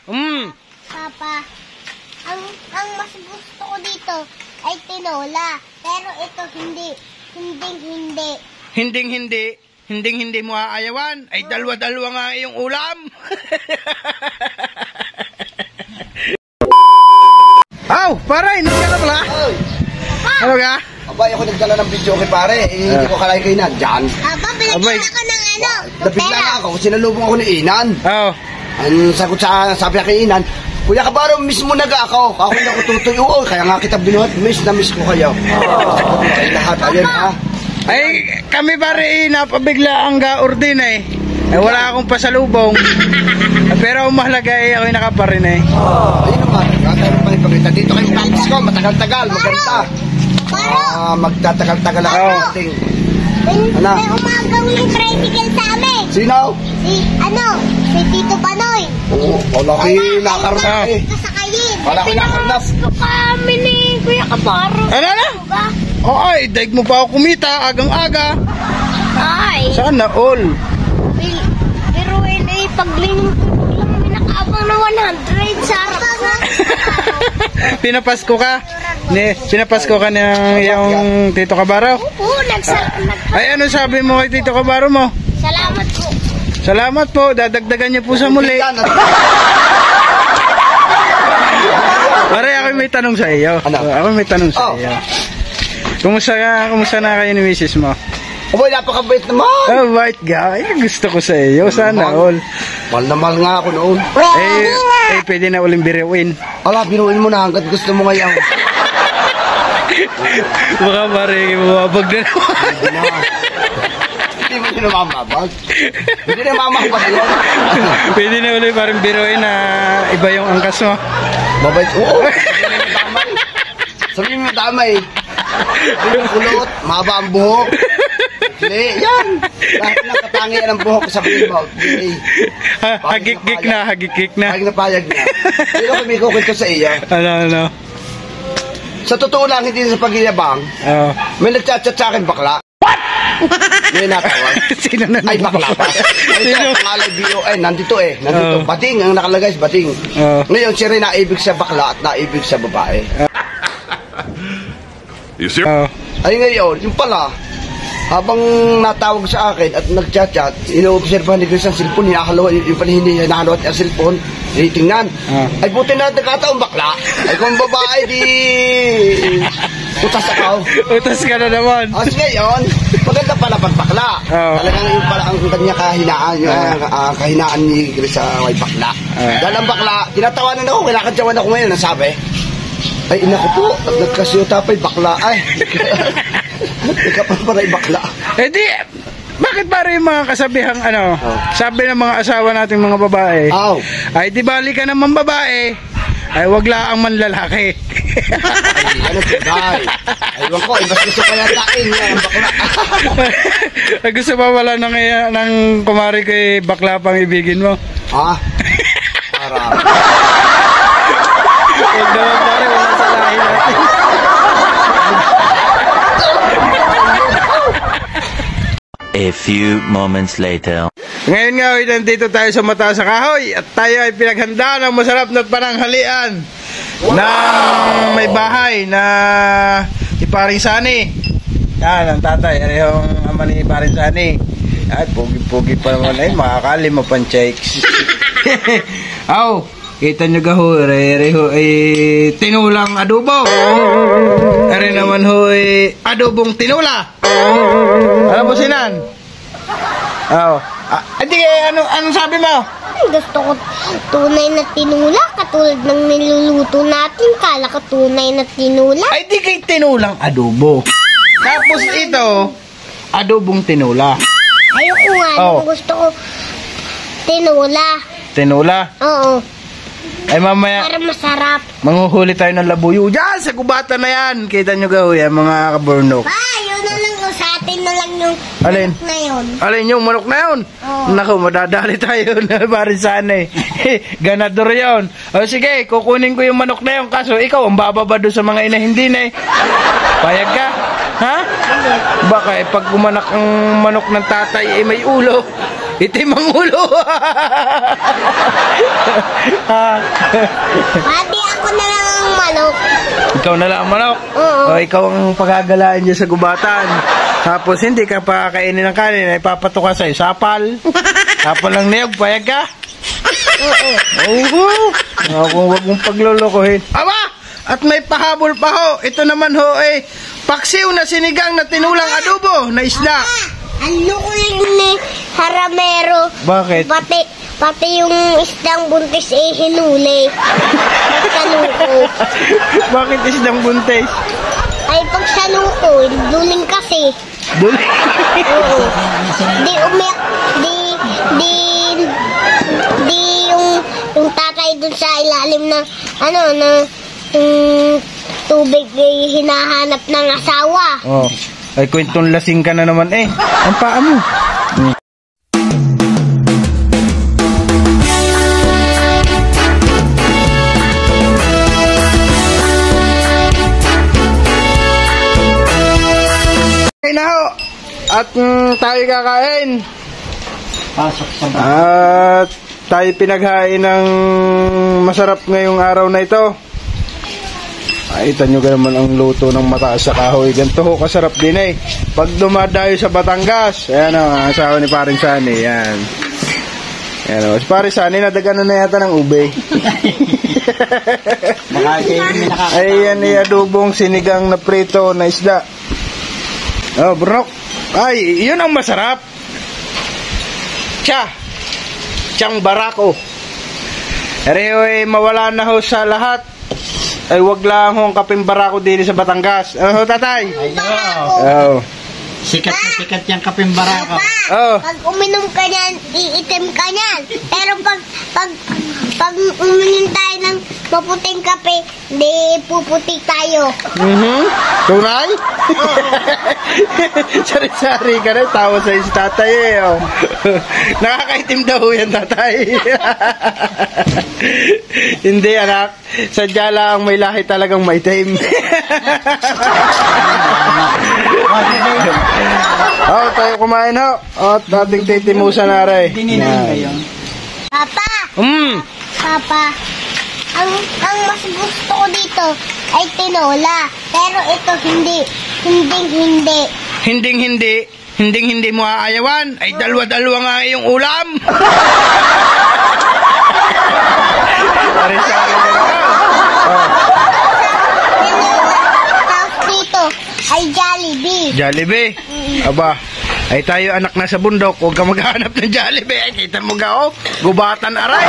Papa, ang mas gusto ko dito ay tinola. Pero ito hindi. Hinding-hindi mo aayawan. Ay dalawa-dalawa nga yung ulam. Pare, nandiyan ka pala? Ano ka? Abay, ako nagdala ng video kay pare. Hindi ko kalahin kay Inan. Diyan. Pinagdala ko ng Napigla na ako. Sinalubong ako ni Inan. Ang sagot sabi kay Inan, Kuya Kabaro, miss mo na ako. Ako na ako tutuyo. Kaya nga kita binuhat. Miss ko kayo. Ay lahat. Ayun ha. Ay, kami pare, napabigla ang gaor din eh. Wala akong pasalubong. Pero ang mahalaga ako yung nakaparin eh. Ayun naman. Tayo pa ipakita. Dito kayo practice ko. Matagal-tagal. Maganda. Magtatagal-tagal ako. May umagaw yung tricycle sa amin. Sino? Si Tito Panoy. Oo, wala kayo nakarap eh. Wala kayo nakarap. Kami ni Kuya Kabaro. Ano na? Ay, daig mo pa ako kumita. Agang-aga. Ay. Sana all. Pero paglingin ko lang nakaabang na 100 sa harap ko. Pinapasko ka? Pinapasko ka ng yung Tito Kabaro? Oo, Ay, ano sabi mo kay Tito Kabaro mo? Salamat po. Salamat po. Dadagdagan niyo po sa muli. Pare, ako may tanong sa iyo. Ako may tanong sa iyo. Kumusta na kayo ni misis mo? Aboy, napakabait naman. White guy. Gusto ko sa iyo. Sana all. Mahal na mahal nga ako noon. Pwede na uling biruin. Biruin mo na hanggat gusto mo ngayon. Baka pare, mababag na naman. Hindi mo sila mamabag. Hindi na mamabag yun. Pwede na ulit parang biruin na iba yung angkas mo. Babay. Oo. Sabihin mo damay. Sabihin mo kulot. Mahaba ang buhok. Hindi. Yan. Lahat ng katangian ng buhok sabihin mo. Hagik-gik na. Hagik na payag na. Pero kung may kukwento sa iyo. Ano? Sa totoo lang, hindi sa pag-iyabang. May nagchat-chat sa akin bakla. What? May natawag. Sino na? Ay, bakla pa. Sino? Pangalay B-O-N. Nandito. Bating. Ang nakalagay is bating. Ngayon, siya rin naibig sa bakla at naibig sa babae. Ay, ngayon, yung pala, habang natawag sa akin at nag-chat-chat, ino-obserbahan ni Chris ang cellphone, hinahalawa, yung pala hindi hinahalawat ang cellphone, tinitingnan. Ay, buti na nagkataon bakla. Ay, kung babae, di utas ako. Utas ka na naman. As ngayon, maganda pala pag bakla. Talagang yung pala ang kanya kahinaan, yung kahinaan ni Chris sa bakla. Dahil ang bakla, tinatawanan ako, kinakadyawan ako ngayon, nasabi, ay, ina ko po, nagkasiyota pa'y bakla, ay. Nagkapamparay bakla. Di, bakit pare yung mga kasabihang sabi ng mga asawa nating mga babae, ay di bali ka naman babae, ay wag laang man lalaki. Ay, ano po, ay. Aywan ko, mas gusto pa yatain yan, ang bakla. Gusto pa wala ng kumari kay bakla pang ibigin mo? Para. Huwag naman pare, wala sa lahi natin. A few moments later. Ngayon nga, nandito tayo sa Mataas sa Kahoy at tayo ay pinaghanda ng masarap na pananghalian ng may bahay na si Paring Sani. Yan, ang tatay. Ano yung ama ni Paring Sani? At pugi-pugi pa naman ay makakali mo pang checks. Kita nyo gaho, tinulang adobo. Ere naman ho, adobong tinula. Alam mo sinan? Hindi, anong sabi mo? Gusto ko tunay na tinula, katulad ng niluluto natin. Kala ko tunay na tinula. Ay, di kay tinulang adobo. Tapos ito, adobong tinula. Ayoko nga, gusto ko tinula. Tinula? Oo. Ay mamaya, para masarap. Manghuhuli tayo ng labuyo. Diyan, sa gubatan na yan. Kita nyo gahoy, mga kaburnok. Yun na lang. Sa atin na lang yung manok na yun. Alin yung manok na yun? Naku, madadali tayo na Paring Sani. Ganador yun. Sige, kukunin ko yung manok na yun. Kaso ikaw, ang bababa doon sa mga ina hindi na eh. Payag ka? Ha? Baka pag kumanak ang manok ng tatay, may ulo. Itim ang ulo. Pati ako na lang ang manok. Ikaw na lang ang manok. Oo. O, ikaw ang pagagalaan dyan sa gubatan. Tapos hindi ka pa kainin ng kanin, ay papato ka sa'yo. Sapal. Sapal lang niyog, payag ka. Oo. Kung huwag mong paglulukuhin. Aba! At may pahabol pa ho. Ito naman ho paksiw na sinigang na tinulang adobo na isda. Ang lukling ni Haramero. Bakit? Pati yung isdang buntis hinuli. Pag saluko. Bakit isdang buntis? Ay, pag saluko, duling kasi. Oo. Di umiyak, di yung tatay dun sa ilalim na, tubig hinahanap ng asawa. Oh. Ay, kwentong lasing ka na naman Ang paa mo. Okay na ho. At tayo kakain. Pasok sa At tayo pinaghain ng masarap ngayong araw na ito. Kita nyo naman ang luto ng mataas sa kahoy. Ganito ho kasarap din Pag dumadayo sa Batangas, ayan ang asawa ni Paring Sani. Yan. Ayan si Paring Sani, nadagano na yata ng ube. Ayan adobong sinigang na prito na isda. Oh, bro. Ay, yun ang masarap. Tiyang barako. Pero mawala na ho sa lahat. Ay, wag lang hong kaping barako din sa Batangas. Ano, tatay? Oh. Sikat na sikat yung kaping barako. Oh. Pag uminom ka niyan, iitim ka niyan. Pero pag uminom tayo ng maputing kape, di puputi tayo. Tunay? Sari-sari ka na. Tawa sa'yo si tatay Oh. Nakakaitim daw yan, tatay. Hindi, anak. Sadya lang may lahi talagang maitim. Tayo kumain ho. At ating titimusan na rin. Papa! Papa, ang mas gusto ko dito ay tinola. Pero ito hindi. Hindi mo aayawan. Ay dalawa-dalawa nga yung ulam. Sari-sari ka na. Tapos dito ay Jollibee. Jollibee? Aba, ay tayo anak na sa bundok. Huwag ka maghanap ng Jollibee. Ay, kita mo ga gubatan aray.